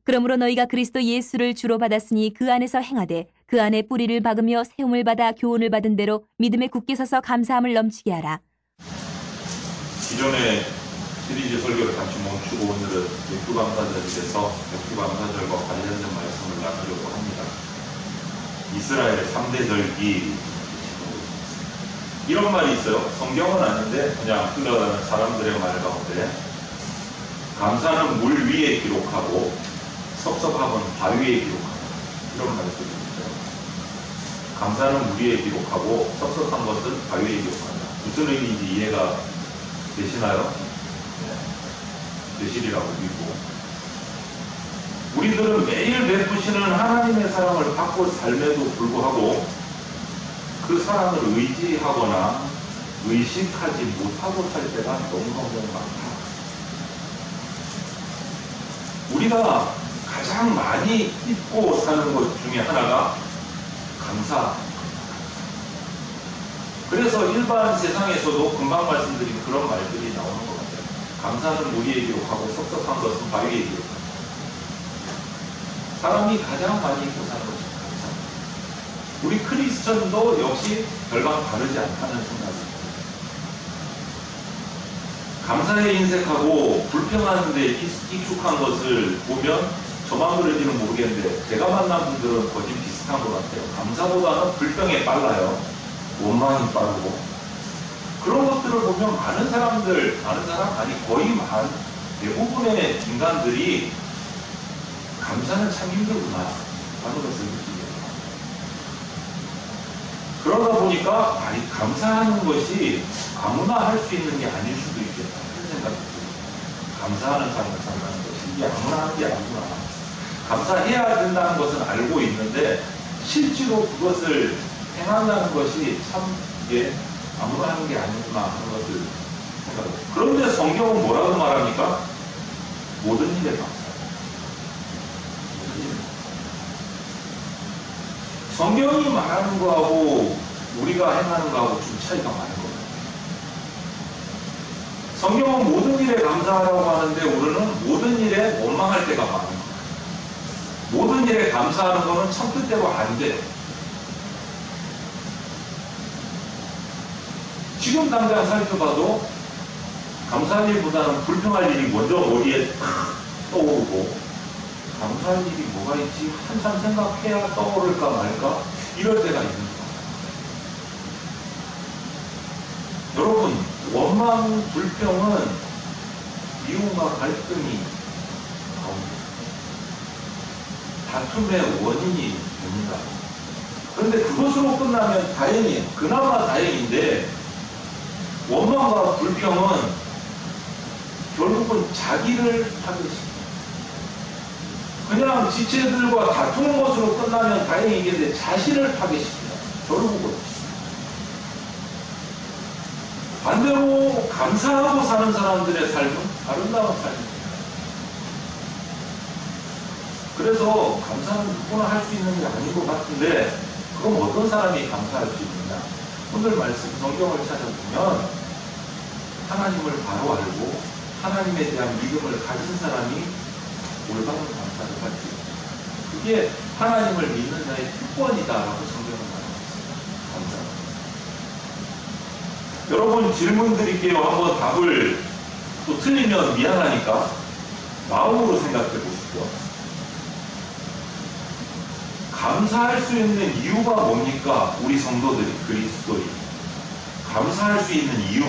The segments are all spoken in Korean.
그러므로 너희가 그리스도 예수를 주로 받았으니 그 안에서 행하되 그 안에 뿌리를 박으며 세움을 받아 교훈을 받은 대로 믿음에 굳게 서서 감사함을 넘치게 하라. 기존의 시리즈 설교를 잠시 멈추고 오늘은 맥주감사절에서 맥주감사절과 관련된 말씀을 나누려고 합니다. 이스라엘의 3대 절기, 이런 말이 있어요. 성경은 아닌데 그냥 흘러가는 사람들의 말 가운데, 감사는 물 위에 기록하고 섭섭함은 바위에 기록하다, 이런 말씀이 있어요. 감사는 물 위에 기록하고 섭섭한 것은 바위에 기록한다. 무슨 의미인지 이해가 되시나요? 네. 되시리라고 믿고, 우리들은 매일 베푸시는 하나님의 사랑을 받고 삶에도 불구하고 그 사랑을 의지하거나 의식하지 못하고 살 때가 너무너무 많다. 우리가 가장 많이 잊고 사는 것 중에 하나가 감사. 그래서 일반 세상에서도 금방 말씀드린 그런 말들이 나오는 것 같아요. 감사는 물 위에 기록하고 섭섭한 것은 바위에 기록한다. 사람이 가장 많이 잊고 사는 것이 감사. 우리 크리스천도 역시 별반 다르지 않다는 생각입니다. 감사에 인색하고 불평하는 데 익숙한 것을 보면 저만 그런지는 모르겠는데 제가 만난 분들은 거의 비슷한 것 같아요. 감사보다는 불평에 빨라요. 원망이 빠르고. 그런 것들을 보면 많은 사람들, 많은 사람 아니 거의 대부분의 인간들이 감사는 참 힘들구나 하는 것을 느끼게 됩니다. 그러다 보니까 감사하는 것이 아무나 할 수 있는 게 아닐 수도 있겠다 하는 생각이 듭니다. 감사하는 삶을 산다는 것이 이게 아무나 하는 게 아니구나. 감사해야 된다는 것은 알고 있는데 실제로 그것을 행한다는 것이 참 이게 아무나 하는 게 아니구나 하는 것을 생각합니다. 그런데 성경은 뭐라고 말합니까? 모든 일에 감사. 성경이 말하는 거하고 우리가 행하는 거하고 좀 차이가 많은 것 같아요. 성경은 모든 일에 감사하라고 하는데 우리는 모든 일에 원망할 때가 많은 거예요. 모든 일에 감사하는 거는 참 뜻대로 안 돼. 지금 당장 살펴봐도 감사할 일보다는 불평할 일이 먼저 머리에 떠오르고, 감사할 일이 뭐가 있지? 한참 생각해야 떠오를까 말까? 이럴 때가 있는 거예요. 여러분, 원망, 불평은 미움과 갈등이 나옵니다. 다툼의 원인이 됩니다. 그런데 그것으로 끝나면 그나마 다행인데, 원망과 불평은 결국은 자기를 파괴시킵니다. 그냥 지체들과 다투는 것으로 끝나면 다행이겠는데 자신을 파괴시킵니다. 결국은. 반대로 감사하고 사는 사람들의 삶은 아름다운 삶입니다. 그래서 감사는 누구나 할 수 있는 게 아닌 것 같은데, 그럼 어떤 사람이 감사할 수 있느냐? 오늘 말씀 성경을 찾아보면 하나님을 바로 알고 하나님에 대한 믿음을 가진 사람이 올바른 감사를 할 수 있습니다. 그게 하나님을 믿는 자의 특권이다라고 성경은 말하고 있습니다. 감사. 여러분, 질문 드릴게요. 한번 답을 또 틀리면 미안하니까 마음으로 생각해 보시죠. 감사할 수 있는 이유가 뭡니까? 우리 성도들이, 그리스도인. 감사할 수 있는 이유.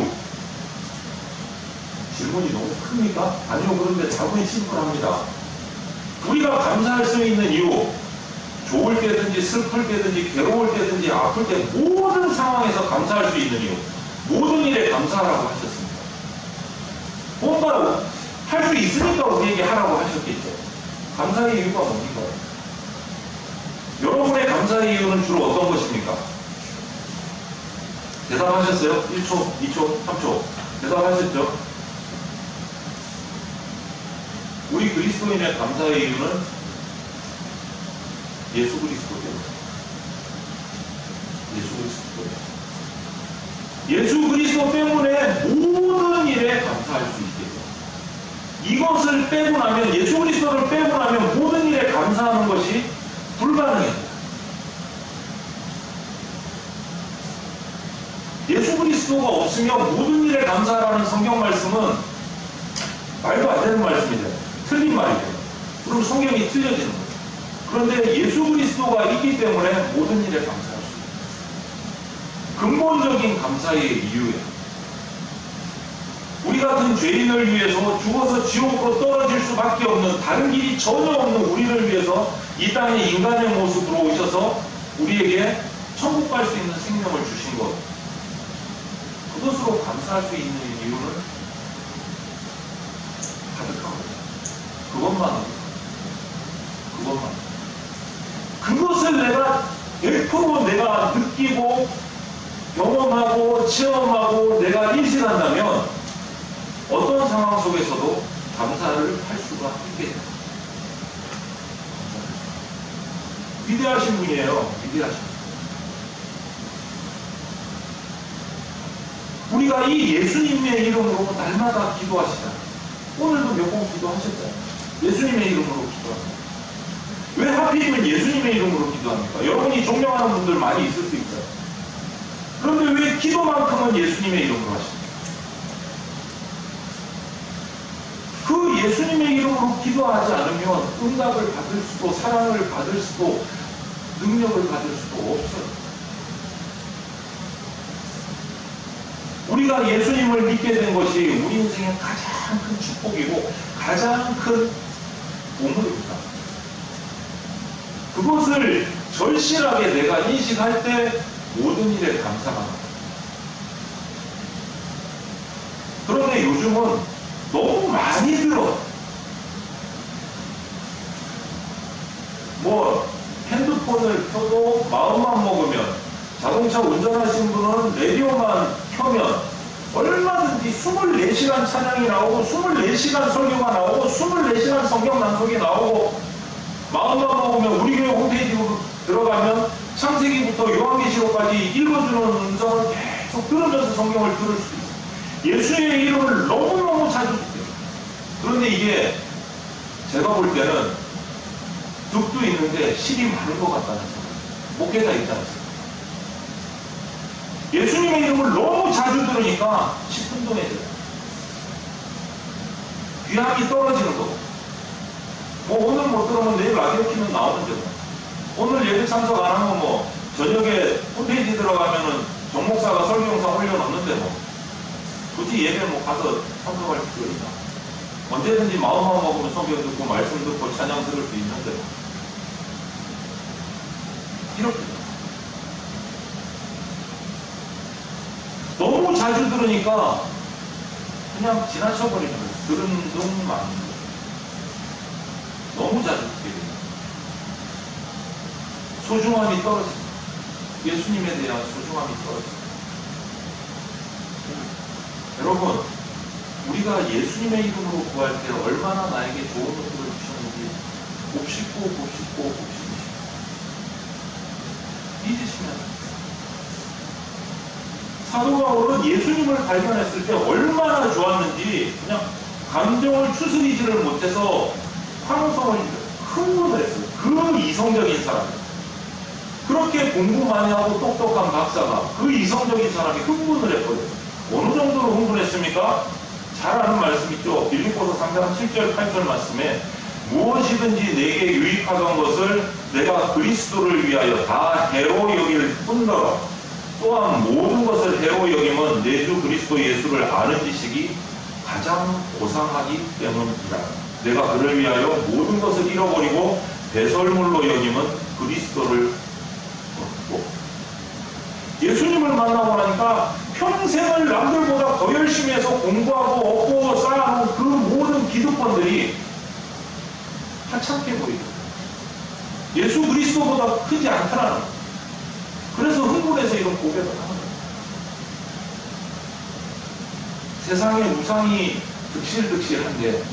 질문이 너무 큽니까? 아니요. 그런데 답은 심플합니다. 우리가 감사할 수 있는 이유, 좋을 때든지 슬플 때든지 괴로울 때든지 아플 때 모든 상황에서 감사할 수 있는 이유, 모든 일에 감사하라고 하셨습니다. 뭔가 할 수 있으니까 우리에게 하라고 하셨겠죠. 감사의 이유가 뭡니까? 여러분의 감사의 이유는 주로 어떤 것입니까? 대답하셨어요? 1초, 2초, 3초. 대답하셨죠? 우리 그리스도인의 감사의 이유는 예수 그리스도 때문에. 예수 그리스도 때문에 모든 일에 감사할 수 있게 돼요. 이것을 빼고 나면, 예수 그리스도를 빼고 나면 모든 일에 감사하는 것이 불가능해요. 예수 그리스도가 없으면 모든 일에 감사하라는 성경 말씀은 말도 안 되는 말씀이죠. 틀린 말이죠. 그럼 성경이 틀려지는 거예요. 그런데 예수 그리스도가 있기 때문에 모든 일에 감사할 수 있어요. 근본적인 감사의 이유예요. 우리 같은 죄인을 위해서 죽어서 지옥으로 떨어질 수밖에 없는, 다른 길이 전혀 없는 우리를 위해서 이 땅에 인간의 모습으로 오셔서 우리에게 천국 갈 수 있는 생명을 주신 것, 그것으로 감사할 수 있는 이유는 가득한 거예요. 그것만. 그것을 내가 100% 내가 느끼고 경험하고 체험하고 내가 인식한다면 어떤 상황 속에서도 감사를 할 수가 있게 됩니다. 위대하신 분이에요. 위대하신 분. 우리가 이 예수님의 이름으로 날마다 기도하시잖아요. 오늘도 몇 번 기도하셨잖아요. 예수님의 이름으로 기도합니다. 왜 하필이면 예수님의 이름으로 기도합니까? 여러분이 존경하는 분들 많이 있을 수 있어요. 그런데 왜 기도만큼은 예수님의 이름으로 하십니까? 그 예수님의 이름으로 기도하지 않으면 응답을 받을 수도, 사랑을 받을 수도, 능력을 받을 수도 없어요. 우리가 예수님을 믿게 된 것이 우리 인생의 가장 큰 축복이고 가장 큰 보물입니다. 그것을 절실하게 내가 인식할 때 모든 일에 감사가 나요. 그런데 요즘은 너무 많이 들어. 핸드폰을 켜도 마음만 먹으면, 자동차 운전하신 분은 라디오만 켜면 얼마든지 24시간 찬양이 나오고 24시간 설교가 나오고 24시간 성경 낭독이 나오고, 마음만 먹으면 우리 교회 홈페이지로 들어가면 창세기부터 요한계시록까지 읽어주는 음성을 계속 들으면서 성경을 들을 수 있어요. 예수의 이름을 너무너무 자주 듣게. 그런데 이게 제가 볼 때는 득도 있는데 실이 많은 것 같다는 생각. 목회자 입장에서 예수님의 이름을 너무 자주 들으니까 시큰둥해져요. 귀함이 떨어지는 거고. 오늘 못 들으면 내일 라디오 키면 나오는데 오늘 예배 참석 안 하면 저녁에 홈페이지 들어가면은 정목사가 설교 영상 올려놓는데 굳이 예배 가서 참석할 필요 있나? 언제든지 마음만 먹으면 성경 듣고 말씀 듣고 찬양 들을 수 있는데 이렇게 너무 자주 들으니까 그냥 지나쳐버리는 거예요. 들은 둥만 너무 자주 듣게 됩니다. 소중함이 떨어집니다. 예수님에 대한 소중함이 떨어집니다. 여러분, 우리가 예수님의 이름으로 구할 때 얼마나 나에게 좋은 것들을 주셨는지 곱씹고 잊으시면 사도 바울은 예수님을 발견했을 때 얼마나 좋았는지 그냥 감정을 추스리지를 못해서 환호성을 흥분을 했어요. 그 이성적인 사람, 그렇게 공부 많이 하고 똑똑한 박사가 그 이성적인 사람이 흥분을 했거든요. 어느 정도로 흥분했습니까? 잘 아는 말씀 있죠. 빌립보서 3장 7절 8절 말씀에 무엇이든지 내게 유익하던 것을 내가 그리스도를 위하여 다 해로 여길 뿐더러 또한 모든 것을 해로 여김은 내 주 그리스도 예수를 아는 지식이 가장 고상하기 때문이다. 내가 그를 위하여 모든 것을 잃어버리고 배설물로 여김은 그리스도를 얻고. 예수님을 만나고 나니까 평생을 남들보다 더 열심히 해서 공부하고 얻고 쌓아놓은 그 모든 기득권들이 하찮게 보이죠. 예수 그리스도보다 크지 않더라는 거예요. 그래서 흥분해서 이런 고백을 하는 거예요. 세상의 우상이 득실득실한데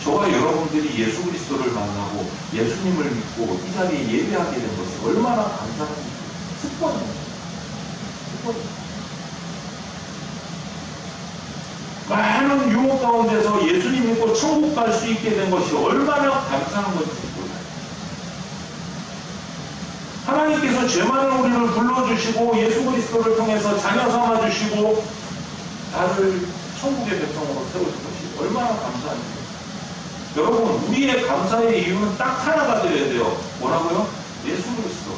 저와 여러분들이 예수 그리스도를 만나고 예수님을 믿고 이 자리에 예배하게 된 것이 얼마나 감사한 특권입니다. 많은 유혹 가운데서 예수님 믿고 천국 갈 수 있게 된 것이 얼마나 감사한 것인지 몰라요. 하나님께서 죄 많은 우리를 불러주시고 예수 그리스도를 통해서 자녀 삼아주시고 나를 천국의 백성으로 세우신 것이 얼마나 감사한지. 여러분, 우리의 감사의 이유는 딱 하나가 되어야 돼요. 뭐라고요? 예수 그리스도.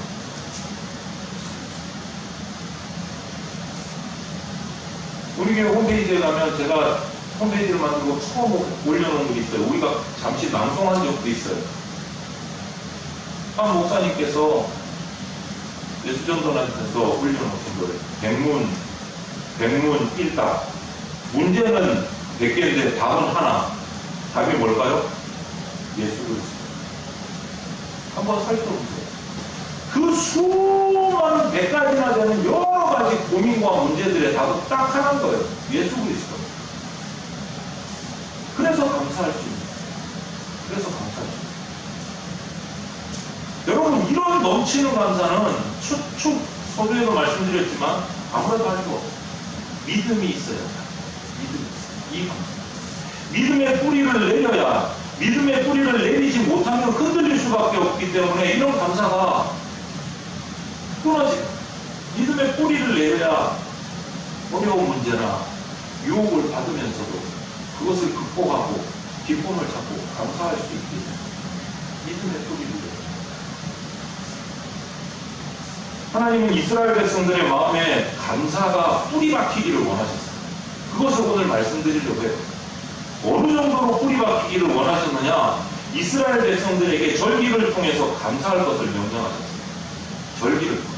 우리 교회 홈페이지에 가면 제가 홈페이지를 만들고 처음 올려놓은 게 있어요. 우리가 잠시 낭송한 적도 있어요. 한 목사님께서 예수전도단에서 올려놓으신 거예요. 백문 1답. 문제는 100개인데 답은 하나. 답이 뭘까요? 예수 그리스도. 한번 살펴보세요. 그 수많은 100가지나 되는 여러 가지 고민과 문제들의 답은 딱 하나인 거예요. 예수 그리스도. 그래서 감사할 수 있는. 그래서 감사할 수 있는. 여러분, 이런 넘치는 감사는 축 서두에도 말씀드렸지만 아무래도 할 수 없어요. 믿음이 있어야 해요. 믿음이 있어요. 이 감사. 믿음의 뿌리를 내려야, 믿음의 뿌리를 내리지 못하면 흔들릴 수밖에 없기 때문에 이런 감사가 끊어지. 믿음의 뿌리를 내려야 어려운 문제나 유혹을 받으면서도 그것을 극복하고 기쁨을 찾고 감사할 수 있게 됩니다. 믿음의 뿌리를 내려. 하나님은 이스라엘 백성들의 마음에 감사가 뿌리 박히기를 원하셨어요. 그것을 오늘 말씀드리려고 해요. 어느 정도로 뿌리 박히기를 원하셨느냐? 이스라엘 백성들에게 절기를 통해서 감사할 것을 명령하셨어요. 절기를 통해서.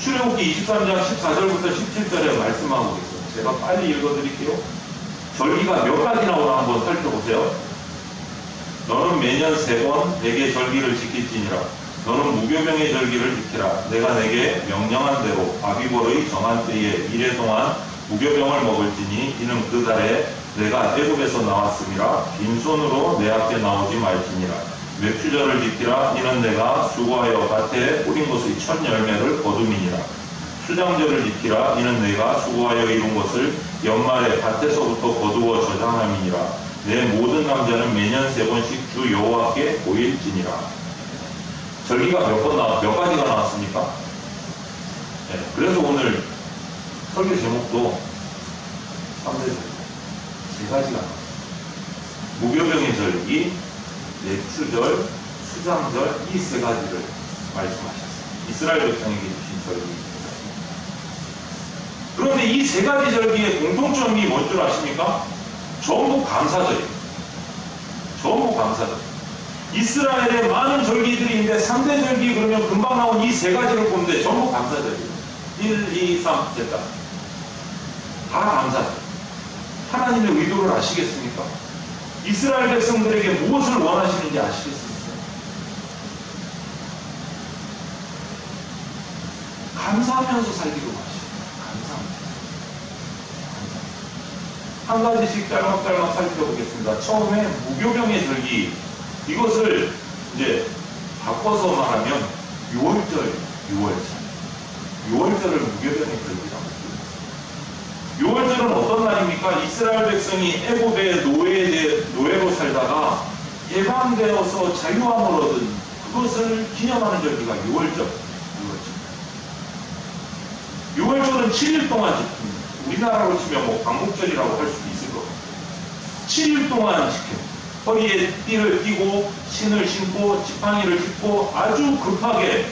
출애굽기 23장 14절부터 17절에 말씀하고 있어요. 제가 빨리 읽어드릴게요. 절기가 몇 가지 나오나 한번 살펴보세요. 너는 매년 3번 내게 절기를 지킬지니라. 너는 무교병의 절기를 지키라. 내가 내게 명령한 대로 아비보의 정한 때에 이래 동안 무교병을 먹을지니 이는 그 달에 내가 애굽에서 나왔음이라. 빈손으로 내 앞에 나오지 말지니라. 맥주절을 지키라. 이는 내가 수고하여 밭에 뿌린 것의 첫 열매를 거둠이니라. 수장절을 지키라. 이는 내가 수고하여 이룬 것을 연말에 밭에서부터 거두어 저장함이니라. 내 모든 남자는 매년 3번씩 주 여호와께 보일지니라. 절기가 몇 가지가 나왔습니까? 네, 그래서 오늘 설교 제목도 3대 3가지가 나왔습니다. 무교병의 절기, 맥주절, 수장절, 이 3가지를 말씀하셨어요. 이스라엘 백성에게 주신 절기입니다. 그런데 이 3가지 절기의 공통점이 뭔 줄 아십니까? 전부 감사절입니다. 전부 감사절. 이스라엘에 많은 절기들이 있는데 3대 절기 그러면 금방 나온 이 3가지를 보면 돼. 전부 감사절이에요. 1, 2, 3, 됐다. 다 감사절. 하나님의 의도를 아시겠습니까? 이스라엘 백성들에게 무엇을 원하시는지 아시겠습니까? 감사하면서 살기로 하시고. 감사합니다. 한 가지씩 딸막딸막 살펴보겠습니다. 처음에 무교병의 절기. 이것을 이제 바꿔서 말하면 6월절. 6월절을 무교병의 절기라고 합니다. 6월절은 어떤 날입니까? 이스라엘 백성이 애굽의 노예로 살다가 해방되어서 자유함을 얻은 그것을 기념하는 절기가 6월절. 6월절은 7일 동안 지킵니다. 우리나라로 치면 뭐 광복절이라고 할 수도 있을 것 같아요. 7일 동안 지킵니다. 허리에 띠를 띠고 신을 신고 지팡이를 짚고 아주 급하게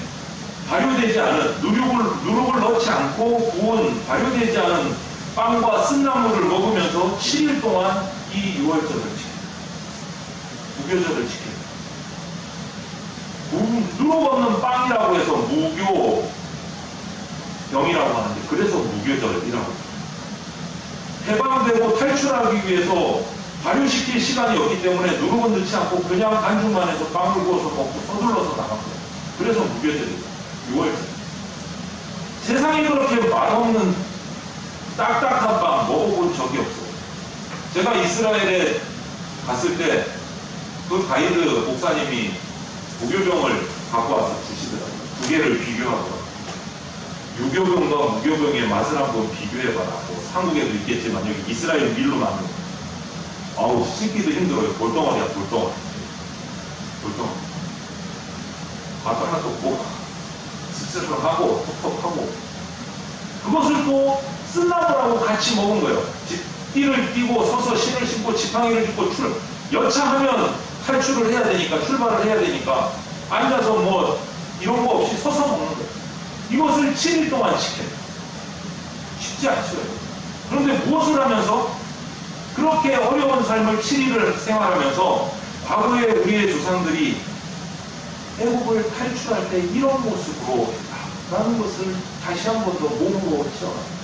발효되지 않은 누룩을 넣지 않고 구운 발효되지 않은 빵과 쓴나물을 먹으면서 7일 동안 이 6월절을 지킵니다. 무교절을 지킵니다. 누룩 없는 빵이라고 해서 무교병이라고 하는데 그래서 무교절이라고 합니다. 해방되고 탈출하기 위해서 발효시킬 시간이 없기 때문에 누룩은 넣지 않고 그냥 반죽만 해서 빵을 구워서 먹고 서둘러서 나갑니다. 그래서 무교절입니다. 6월절. 세상에 그렇게 맛없는 딱딱한 빵 먹어본 적이 없어요. 제가 이스라엘에 갔을 때 그 가이드 목사님이 무교병을 갖고 와서 주시더라고요. 두 개를 비교하더라고요. 유교병과 무교병의 맛을 한번 비교해봐라. 뭐 한국에도 있겠지만 여기 이스라엘 밀로 만든 아우 씻기도 힘들어요. 돌덩어리야 돌덩어리. 돌덩어리. 갖다가 또 씁쓸하고 톡톡하고 그것을 또 쓴나무라고 같이 먹은 거예요. 띠를 띠고 서서 신을 신고 지팡이를 짚고 여차하면 탈출을 해야 되니까 출발을 해야 되니까 앉아서 뭐 이런 거 없이 서서 먹는 거예요. 이것을 7일 동안 지켜요. 쉽지 않죠. 그런데 무엇을 하면서 그렇게 어려운 삶을 7일을 생활하면서 과거에 우리의 조상들이 애국을 탈출할 때 이런 모습으로 했다라는 것을 다시 한 번 더 몸으로 체험합니다.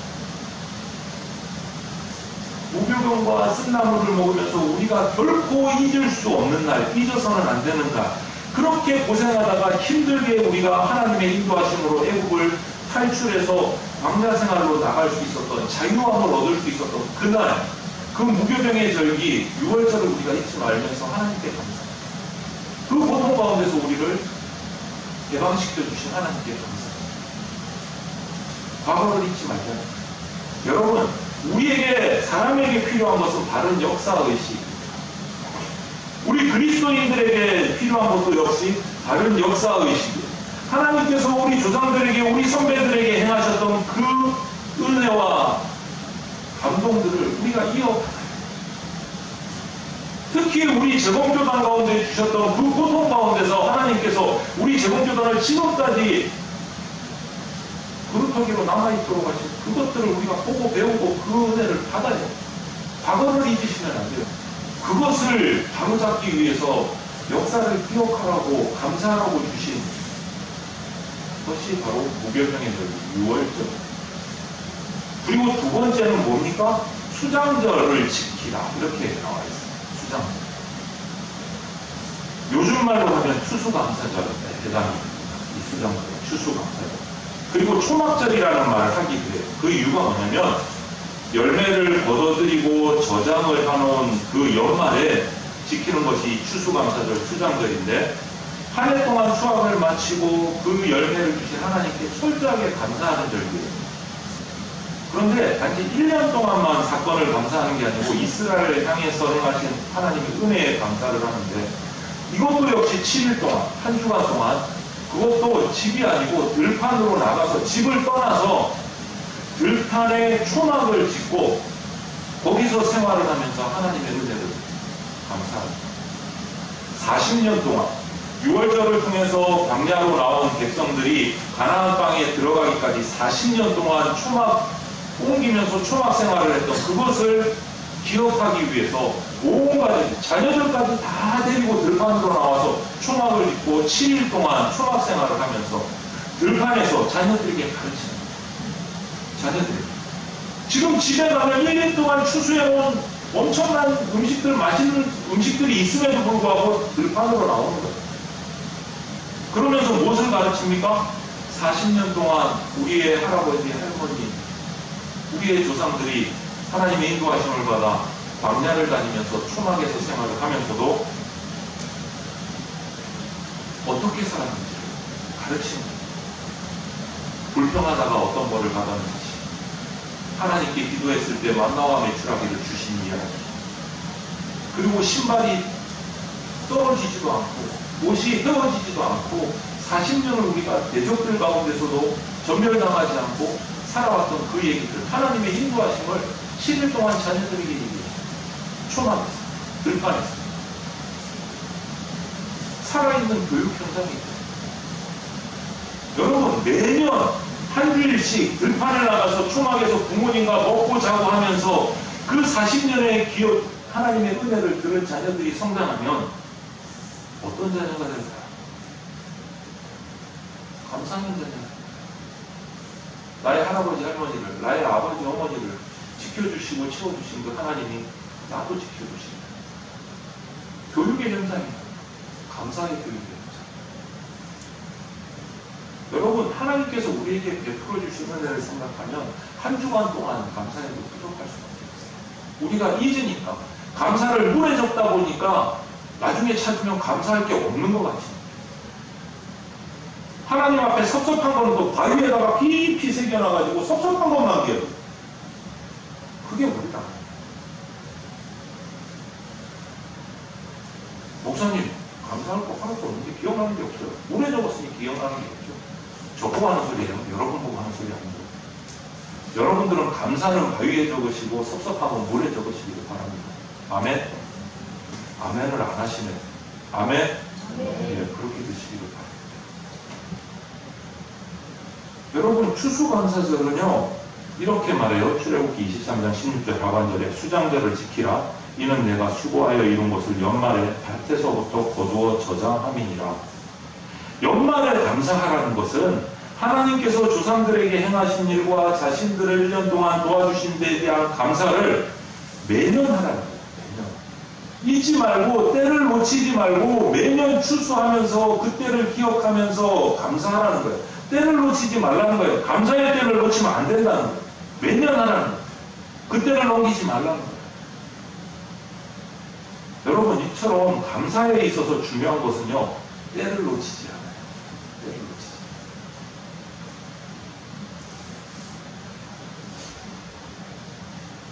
무교병과 쓴나물을 먹으면서 우리가 결코 잊을 수 없는 날, 잊어서는 안 되는 날, 그렇게 고생하다가 힘들게 우리가 하나님의 인도하심으로 애국을 탈출해서 광야 생활로 나갈 수 있었던, 자유함을 얻을 수 있었던 그날, 그 무교병의 절기 6월절을 우리가 잊지 말면서 하나님께 감사합니다. 그 고통 가운데서 우리를 개방시켜 주신 하나님께 감사합니다. 과거를 잊지 말자. 여러분, 우리에게 사람에게 필요한 것은 바른 역사의식. 우리 그리스도인들에게 필요한 것도 역시 바른 역사의식이에요. 하나님께서 우리 조상들에게, 우리 선배들에게 행하셨던 그 은혜와 감동들을 우리가 이어가요. 특히 우리 제공교단 가운데 주셨던 그 고통 가운데서 하나님께서 우리 제공교단을 지금까지 그루터기로 남아있도록 하신 그것들을 우리가 보고 배우고 그 은혜를 받아요. 과거를 잊으시면 안 돼요. 그것을 바로잡기 위해서 역사를 기억하라고 감사하라고 주신 것이 바로 무교병의 절 6월절. 그리고 두 번째는 뭡니까? 수장절을 지키라. 이렇게 나와 있어요. 수장절. 요즘 말로 하면 추수감사절에 해당합니다. 이 수장절, 추수감사절. 그리고 초막절이라는 말을 하기도 해요. 그 이유가 뭐냐면 열매를 거둬들이고 저장을 해놓은 그 연말에 지키는 것이 추수감사절, 수장절인데 한 해 동안 수확을 마치고 그 열매를 주신 하나님께 철저하게 감사하는 절기예요. 그런데 단지 1년 동안만 사건을 감사하는 게 아니고 이스라엘을 향해서 행하신 하나님의 은혜에 감사를 하는데 이것도 역시 7일 동안, 한 주간 동안 그것도 집이 아니고 들판으로 나가서 집을 떠나서 들판에 초막을 짓고 거기서 생활을 하면서 하나님의 은혜를 감사합니다. 40년 동안 6월절을 통해서 광야로 나온 백성들이 가나안 땅에 들어가기까지 40년 동안 초막 옮기면서 초막 생활을 했던 그것을 기억하기 위해서 온갖 자녀들까지 다 데리고 들판으로 나와서 초막을 짓고 7일 동안 초막 생활을 하면서 들판에서 자녀들에게 가르치는 자녀들. 지금 집에 가면 1년 동안 추수해온 엄청난 음식들, 맛있는 음식들이 있음에도 불구하고 들판으로 나오는 거예요. 그러면서 무엇을 가르칩니까? 40년 동안 우리의 할아버지, 할머니, 우리의 조상들이 하나님의 인도하심을 받아 광야를 다니면서 초막에서 생활을 하면서도 어떻게 살았는지 가르치는 거예요. 불평하다가 어떤 벌을 받았는지, 하나님께 기도했을 때 만나와 메추라기를 주신 이야기, 그리고 신발이 떨어지지도 않고 옷이 헤어지지도 않고 40년을 우리가 대적들 가운데서도 전멸당하지 않고 살아왔던 그 얘기들, 하나님의 인도하심을 7일 동안 자녀들에게 얘기해요. 초막에서, 들판에서. 살아있는 교육 현장이 있어요. 여러분, 매년 한 주일씩 들판에 나가서 초막에서 부모님과 먹고 자고 하면서 그 40년의 기억, 하나님의 은혜를 들은 자녀들이 성장하면 어떤 자녀가 될까요? 감사하는 자녀. 나의 할아버지, 할머니를, 나의 아버지, 어머니를 지켜주시고 채워주신 그 하나님이 나도 지켜주십니다. 교육의 현장이에요. 감사의 교육의 현장. 여러분, 하나님께서 우리에게 베풀어 주신 은혜를 생각하면 한 주간 동안 감사해도 부족할 수밖에 없어요. 우리가 잊으니까, 감사를 물에 적다 보니까 나중에 찾으면 감사할 게 없는 것 같아요. 하나님 앞에 섭섭한 거는 또 바위에다가 깊이 새겨놔가지고 섭섭한 것만 기억. 그게 우리다. 목사님, 감사할 거 하나도 없는데 기억나는 게 없어요. 오래 적었으니 기억나는 게 없죠. 저보고 하는 소리예요. 여러분 보고 하는 소리 아니에요. 여러분들은 감사는 바위에 적으시고 섭섭함은 물에 적으시기를 바랍니다. 아멘? 아멘을 안 하시네. 아멘? 예, 그렇게 드시기를 바랍니다. 여러분, 추수감사절은요, 이렇게 말해요. 출애굽기 23장 16절 하반절에 수장절을 지키라. 이는 내가 수고하여 이룬 것을 연말에 밭에서부터 거두어 저장함이니라. 연말에 감사하라는 것은 하나님께서 조상들에게 행하신 일과 자신들을 1년 동안 도와주신 데에 대한 감사를 매년 하라는 거예요. 매년. 잊지 말고 때를 놓치지 말고 매년 추수하면서 그때를 기억하면서 감사하라는 거예요. 때를 놓치지 말라는 거예요. 감사의 때를 놓치면 안 된다는 거예요. 매년 하라는 거예요. 그때를 넘기지 말라는 거예요. 여러분, 이처럼 감사에 있어서 중요한 것은요, 때를 놓치지 않아요. 때를 놓치지.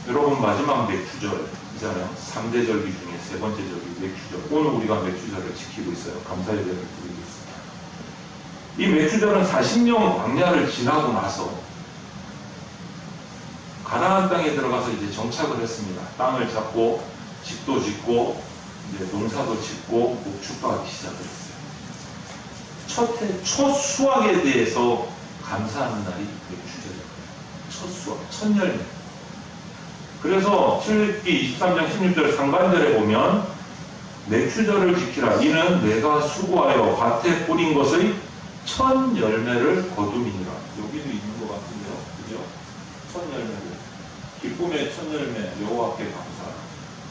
여러분, 마지막 맥주절이잖아요. 3대 절기 중에 세 번째 절기 맥주절. 오늘 우리가 맥주절을 지키고 있어요. 감사의 예배를 드리고 있습니다. 이 맥주절은 40년 광야를 지나고 나서 가나안 땅에 들어가서 이제 정착을 했습니다. 땅을 잡고 집도 짓고 이제 농사도 짓고 목축도 하기 시작을 했어요. 첫 수확에 대해서 감사하는 날이 맥주절이에요. 첫 수확, 첫 열매. 그래서 출애굽기 23장 16절 상반절에 보면 맥주절을 지키라. 이는 내가 수고하여 밭에 뿌린 것의 첫 열매를 거둠이니라. 여기도 있는 것 같은데요. 그죠? 첫 열매를. 기쁨의 첫 열매, 여호와께 감사.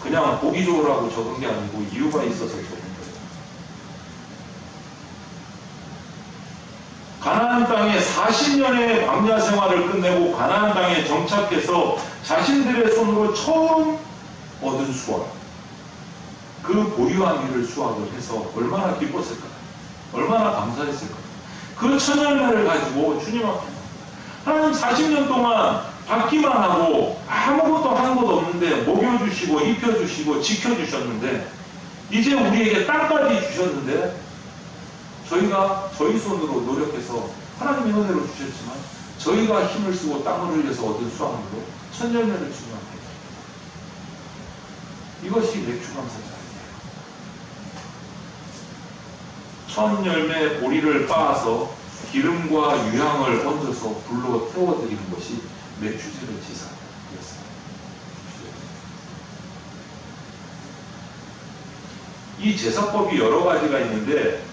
그냥 보기 좋으라고 적은 게 아니고 이유가 있어서 적은 거예요. 가나안 땅에 40년의 광야 생활을 끝내고 가나안 땅에 정착해서 자신들의 손으로 처음 얻은 수확, 그 보유한 일을 수확을 해서 얼마나 기뻤을까, 얼마나 감사했을까. 그 첫 열매를 가지고 주님 앞에 하나님 40년 동안 받기만 하고 아무것도 하는 것도 없는데 먹여주시고 입혀주시고 지켜주셨는데 이제 우리에게 땅까지 주셨는데 저희가 저희 손으로 노력해서 하나님의 은혜로 주셨지만 저희가 힘을 쓰고 땀을 흘려서 얻은 수확물로 첫 열매를 주님 앞에 이것이 맥주감사절이에요. 첫 열매 보리를 빻아서 기름과 유향을 얹어서 불로 태워드리는 것이 맥주절의 제사였어요. 이 제사법이 여러 가지가 있는데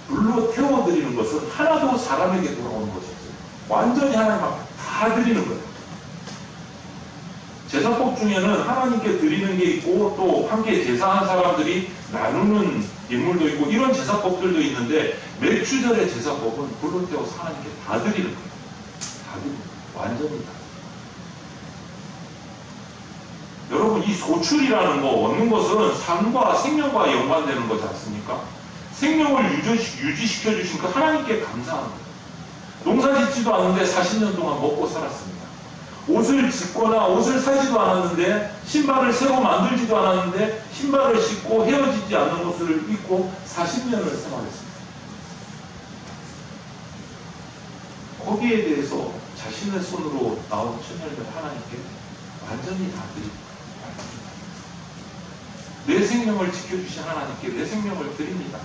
불로 태워드리는 것은 하나도 사람에게 돌아오는 것이 없어요. 완전히 하나님 앞에 다 드리는 거예요. 제사법 중에는 하나님께 드리는 게 있고 또 함께 제사한 사람들이 나누는 예물도 있고 이런 제사법들도 있는데 맥주절의 제사법은 불로 태워서 하나님께 다 드리는 거예요. 다 드리는 거예요. 완전히 다. 여러분, 이 소출이라는 거 얻는 것은 삶과 생명과 연관되는 거지 않습니까? 생명을 유지시켜 주신 그 하나님께 감사하는 거예요. 농사 짓지도 않는데 40년 동안 먹고 살았습니다. 옷을 짓거나 옷을 사지도 않았는데 신발을 새로 만들지도 않았는데 신발을 신고 헤어지지 않는 옷을 입고 40년을 생활했습니다. 거기에 대해서 자신의 손으로 나온 천열을 하나님께 완전히 다 드립니다. 내 생명을 지켜주신 하나님께 내 생명을 드립니다.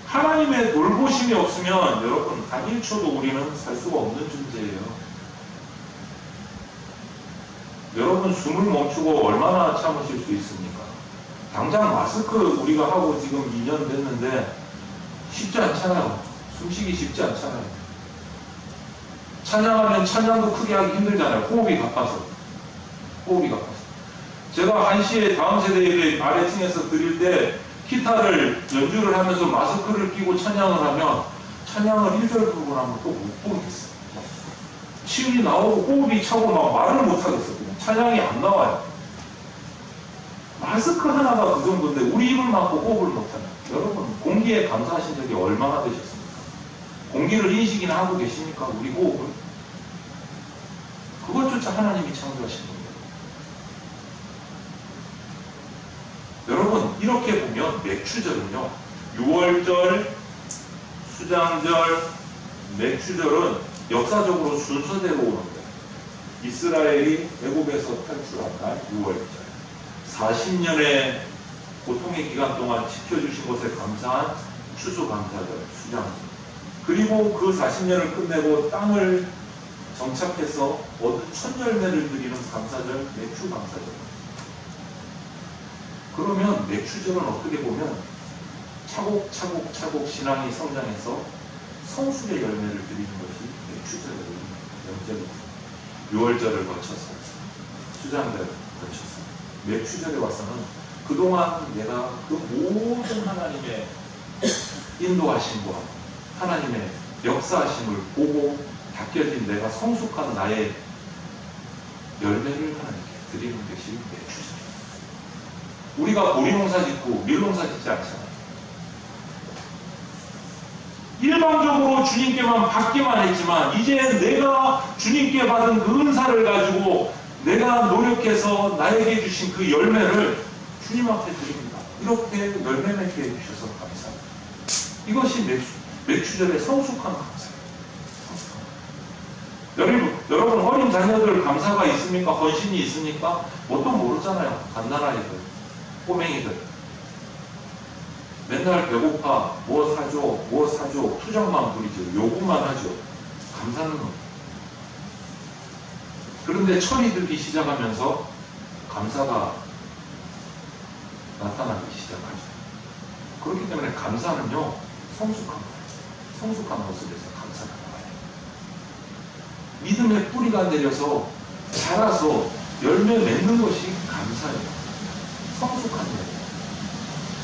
하나님의 돌보심이 없으면 여러분 단 1초도 우리는 살 수가 없는 존재예요. 여러분 숨을 멈추고 얼마나 참으실 수 있습니까? 당장 마스크 우리가 하고 지금 2년 됐는데 쉽지 않잖아요. 숨쉬기 쉽지 않잖아요. 찬양하면 찬양도 크게 하기 힘들잖아요. 호흡이 가빠서. 호흡이 가빠서. 제가 1시에 다음 세대 예배 아래층에서 드릴 때 기타를 연주를 하면서 마스크를 끼고 찬양을 하면 찬양을 1절 부르고 나면 또 못 부르겠어요. 침이 나오고 호흡이 차고 막 말을 못 하겠어요. 찬양이 안 나와요. 막 마스크 하나가 그 정도인데 우리 입을 막고 호흡을 못하는. 여러분 공기에 감사하신 적이 얼마나 되셨습니까? 공기를 인식이나 하고 계십니까? 우리 호흡을? 그것조차 하나님이 창조하신 겁니다. 여러분 이렇게 보면 맥추절은요, 6월절, 수장절, 맥추절은 역사적으로 순서대로 오는 거예요. 이스라엘이 애굽에서 탈출한 날 6월절, 40년의 고통의 기간 동안 지켜주신 것에 감사한 추수감사절, 수장절, 그리고 그 40년을 끝내고 땅을 정착해서 얻은 첫 열매를 드리는 감사절, 맥추감사절. 그러면 맥추절은 어떻게 보면 차곡차곡 신앙이 성장해서 성숙의 열매를 드리는 것이 맥추절의 명절입니다. 6월절을 거쳐서 수장절을 거쳐서 맥추절에 와서는 그동안 내가 그 모든 하나님의 인도하심과 하나님의 역사하심을 보고 닦여진 내가 성숙한 나의 열매를 하나님께 드리는 것이 맥추절입니다. 우리가 보리농사 짓고 밀농사 짓지 않잖아요. 일방적으로 주님께만 받기만 했지만 이제 내가 주님께 받은 그 은사를 가지고 내가 노력해서 나에게 주신 그 열매를 주님 앞에 드립니다. 이렇게 열매 맺게 해주셔서 감사합니다. 이것이 맥추절의 성숙한 감사예요. 여러분 어린 자녀들 감사가 있습니까? 헌신이 있습니까? 뭣도 모르잖아요. 갓난아이들, 꼬맹이들. 맨날 배고파, 뭐 사줘, 투정만 부리죠. 요구만 하죠. 감사는 없죠. 그런데 철이 들기 시작하면서 감사가 나타나기 시작하죠. 그렇기 때문에 감사는요, 성숙한 거예요. 성숙한 모습에서 감사가 나와요. 믿음의 뿌리가 내려서 자라서 열매 맺는 것이 감사예요. 성숙한 거예요.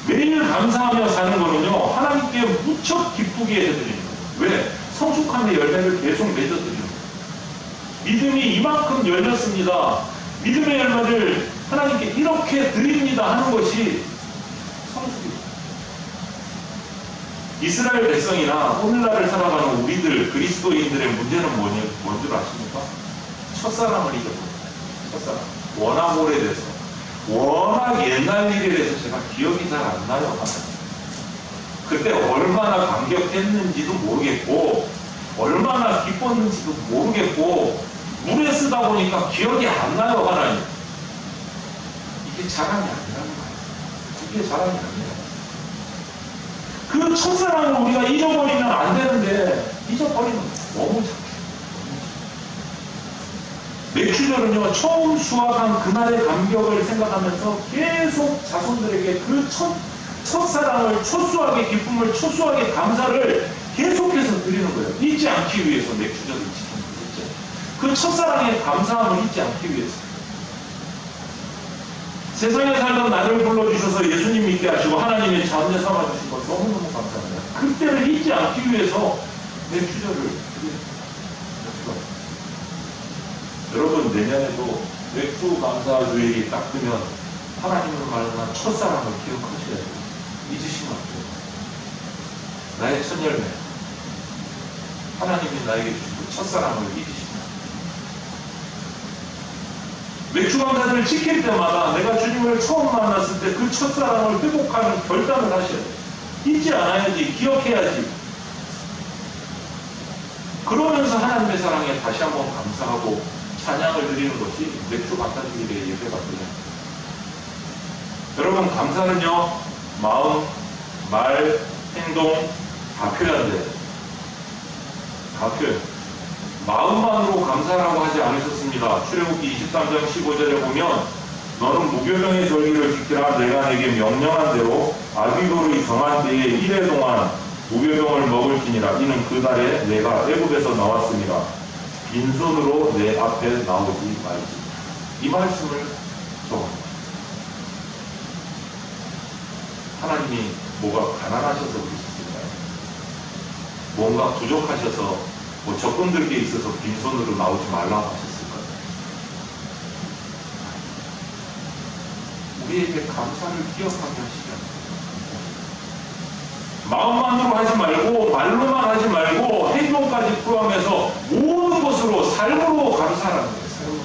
매일 감사하며 사는 거는요, 하나님께 무척 기쁘게 해드리는 거예요. 왜? 성숙함의 열매를 계속 맺어드리는 거예요. 믿음이 이만큼 열렸습니다. 믿음의 열매를 하나님께 이렇게 드립니다 하는 것이 성숙입니다. 이스라엘 백성이나 오늘날을 살아가는 우리들, 그리스도인들의 문제는 뭔 줄 아십니까? 첫사랑을 잊어버려요. 첫사랑. 워낙 오래돼서. 워낙 옛날 일이라서 제가 기억이 잘 안 나요. 그때 얼마나 감격했는지도 모르겠고 얼마나 기뻤는지도 모르겠고 물에 쓰다 보니까 기억이 안 나요. 하나님. 이게 자랑이 아니라는 거예요. 이게 자랑이 아니에요. 그 첫사랑을 우리가 잊어버리면 안 되는데 잊어버리면 너무 착해요. 맥추절은요, 처음 수확한 그날의 감격을 생각하면서 계속 자손들에게 그 첫사랑을, 첫수확의 기쁨을, 첫수확의 감사를 계속해서 드리는 거예요. 잊지 않기 위해서 맥추절을 지키는 거죠. 그 첫사랑의 감사함을 잊지 않기 위해서. 세상에 살던 나를 불러주셔서 예수님 믿게 하시고 하나님의 자녀 삼아주신 것 너무너무 감사합니다. 그때를 잊지 않기 위해서 맥추절을 드리는 거예요. 여러분 내년에도 맥주 감사주일이 딱 뜨면 하나님으로 말하는 첫사랑을 기억하셔야 돼요. 잊으시면 안 돼요. 나의 첫 열매, 하나님이 나에게 주신 그 첫사랑을 잊으시면 안 돼요. 맥주 감사주를 지킬 때마다 내가 주님을 처음 만났을 때 그 첫사랑을 회복하는 결단을 하셔야 돼요. 잊지 않아야지, 기억해야지. 그러면서 하나님의 사랑에 다시 한번 감사하고 찬양을 드리는 것이 맥주 감사주일의 예배가 됩니다. 여러분 감사는요, 마음, 말, 행동 다 표현돼요. 다 표현. 마음만으로 감사라고 하지 않으셨습니다. 출애굽기 23장 15절에 보면 너는 무교병의 절기를 지키라. 내가 내게 명령한 대로 아비도를 정한 때에 1회 동안 무교병을 먹을지니라. 이는 그 달에 내가 애굽에서 나왔습니다. 빈손으로 내 앞에 나오지 말지. 이 말씀을 적어요. 하나님이 뭐가 가난하셔서 그러셨을까요? 뭔가 부족하셔서 뭐 적군들에게 있어서 빈손으로 나오지 말라고 하셨을까요? 우리에게 감사를 기억하게 하시죠. 마음만으로 하지 말고 말로만 하지 말고 행동까지 포함해서 모든 것으로 삶으로 감사하는 거예요. 삶으로.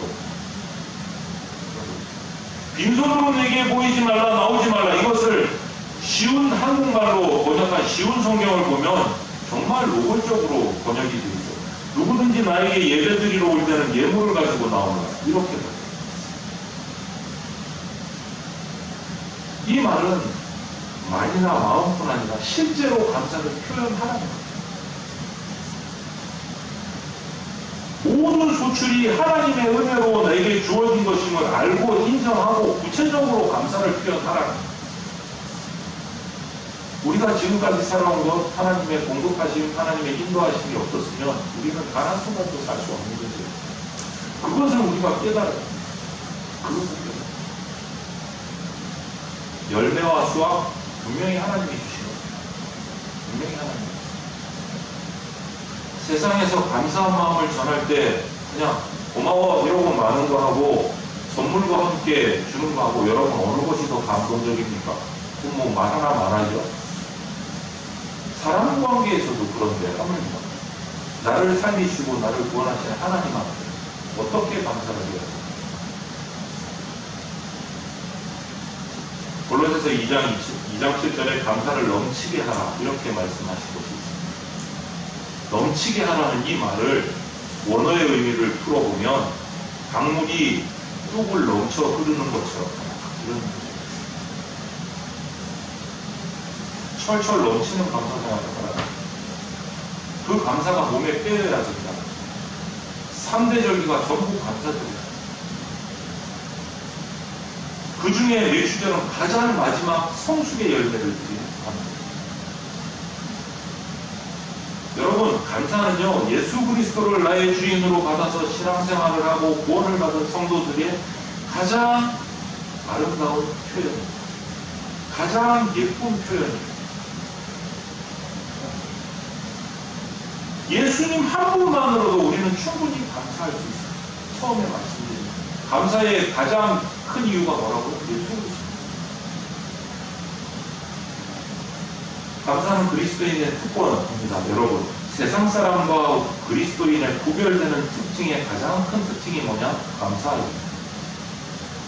빈손으로 내게 보이지 말라 나오지 말라 이것을 쉬운 한국말로 번역한 쉬운 성경을 보면 정말 노골적으로 번역이 되어 있어요. 누구든지 나에게 예배드리러 올 때는 예물을 가지고 나오라 이렇게 돼요. 이 말은 말이나 마음뿐 아니라 실제로 감사를 표현하라는 거예요. 모든 소출이 하나님의 은혜로 내게 주어진 것임을 알고 인정하고 구체적으로 감사를 표현하라는 거예요. 우리가 지금까지 살아온 것 하나님의 공급하심, 하나님의 인도하심이 없었으면 우리는 단 한순간도 살 수 없는 거죠. 그것을 우리가 깨달아요. 그것을 깨달아요. 열매와 수확 분명히 하나님이 주신 거예요. 분명히 하나님. 세상에서 감사한 마음을 전할 때 그냥 고마워 이러고 마는 거 하고 선물과 함께 주는 거 하고 여러분 어느 것이 더 감동적입니까? 그럼 뭐 말 하나 말하죠. 사람 관계에서도 그런데 하물며 나를 살리시고 나를 구원하시는 하나님 앞에 어떻게 감사를 해야 돼요? 골로새서 2장 7절에 감사를 넘치게 하라 이렇게 말씀하신 것이 있습니다. 넘치게 하라는 이 말을 원어의 의미를 풀어보면 강물이 뚝을 넘쳐 흐르는 것처럼 이런 거죠. 철철 넘치는 감사 생활을 하라. 그 감사가 몸에 빼여야 됩니다. 3대 절기가 전부 감사절이에요. 그 중에 매주절은 가장 마지막 성숙의 열매를 드리는 감사. 여러분, 감사는요, 예수 그리스도를 나의 주인으로 받아서 신앙생활을 하고 구원을 받은 성도들의 가장 아름다운 표현입니다. 가장 예쁜 표현입니다. 예수님 한 분만으로도 우리는 충분히 감사할 수 있어요. 처음에 말씀드린 감사의 가장 큰 이유가 뭐라고요? 예수 그리스도. 감사는 그리스도인의 특권입니다. 여러분, 세상 사람과 그리스도인의 구별되는 특징의 가장 큰 특징이 뭐냐? 감사입니다.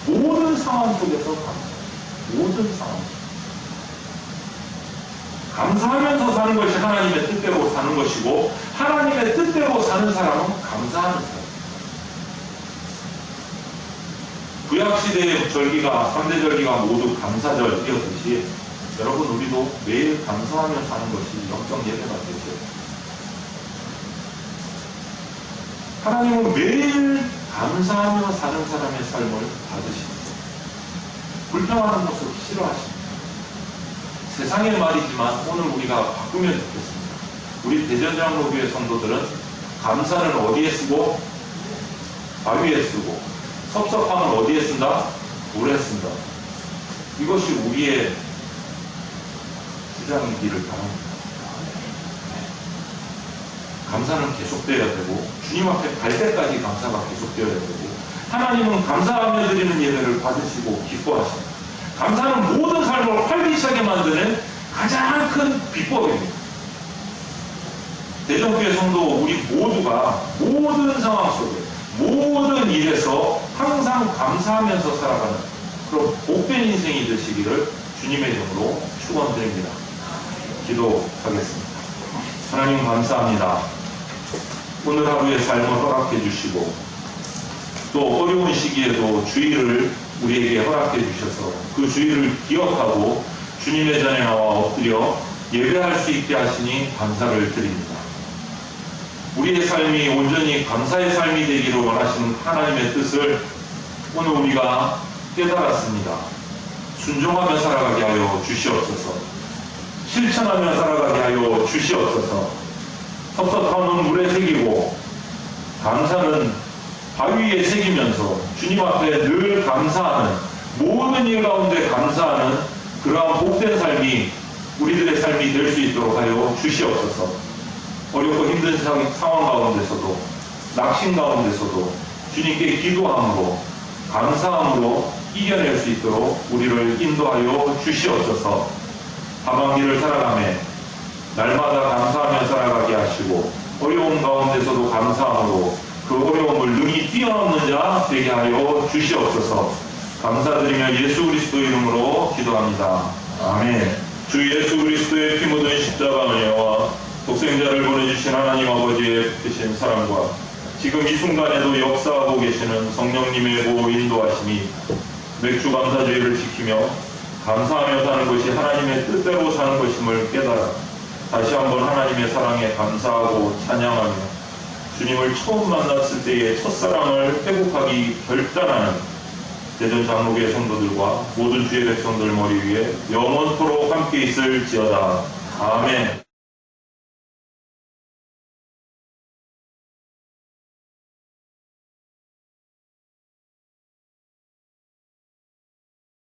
모든 상황 속에서 감사. 모든 상황 속에서. 감사하면서 사는 것이 하나님의 뜻대로 사는 것이고 하나님의 뜻대로 사는 사람은 감사하는 사람. 구약시대의 절기가 3대 절기가 모두 감사절이었듯이 여러분 우리도 매일 감사하며 사는 것이 영적 예배가 되죠. 하나님은 매일 감사하며 사는 사람의 삶을 받으십니다. 불평하는 모습 싫어하십니다. 세상의 말이지만 오늘 우리가 바꾸면 좋겠습니다. 우리 대전장로교회 성도들은 감사는 어디에 쓰고 바위에 쓰고 섭섭함은 어디에 쓴다? 물에 쓴다. 이것이 우리의 주장이기를 바랍니다. 감사는 계속되어야 되고 주님 앞에 갈 때까지 감사가 계속되어야 되고 하나님은 감사하며 드리는 예배를 받으시고 기뻐하십니다. 감사는 모든 삶을 활기차게 만드는 가장 큰 비법입니다. 대전교회 성도 우리 모두가 모든 상황 속에 모든 일에서 항상 감사하면서 살아가는 그런 복된 인생이 되시기를 주님의 이름으로 축원드립니다. 기도하겠습니다. 하나님 감사합니다. 오늘 하루의 삶을 허락해 주시고 또 어려운 시기에도 주의를 우리에게 허락해 주셔서 그 주의를 기억하고 주님의 전에 나와 엎드려 예배할 수 있게 하시니 감사를 드립니다. 우리의 삶이 온전히 감사의 삶이 되기를 원하시는 하나님의 뜻을 오늘 우리가 깨달았습니다. 순종하며 살아가게 하여 주시옵소서. 실천하며 살아가게 하여 주시옵소서. 섭섭함은 물에 새기고 감사는 바위에 새기면서 주님 앞에 늘 감사하는 모든 일 가운데 감사하는 그러한 복된 삶이 우리들의 삶이 될 수 있도록 하여 주시옵소서. 어렵고 힘든 상황 가운데서도 낙심 가운데서도 주님께 기도함으로 감사함으로 이겨낼 수 있도록 우리를 인도하여 주시옵소서. 하반기를 살아가며 날마다 감사하며 살아가게 하시고 어려움 가운데서도 감사함으로 그 어려움을 능히 뛰어넘는 자 되게 하여 주시옵소서. 감사드리며 예수 그리스도의 이름으로 기도합니다. 아멘. 주 예수 그리스도의 피 묻은 십자가 은혜와 독생자를 보내주신 하나님 아버지의 크신 사랑과 지금 이 순간에도 역사하고 계시는 성령님의 보호 인도하심이 맥주 감사주의를 지키며 감사하며 사는 것이 하나님의 뜻대로 사는 것임을 깨달아 다시 한번 하나님의 사랑에 감사하고 찬양하며 주님을 처음 만났을 때의 첫사랑을 회복하기 결단하는 대전 장로교회 성도들과 모든 주의 백성들 머리 위에 영원토록 함께 있을지어다. 아멘.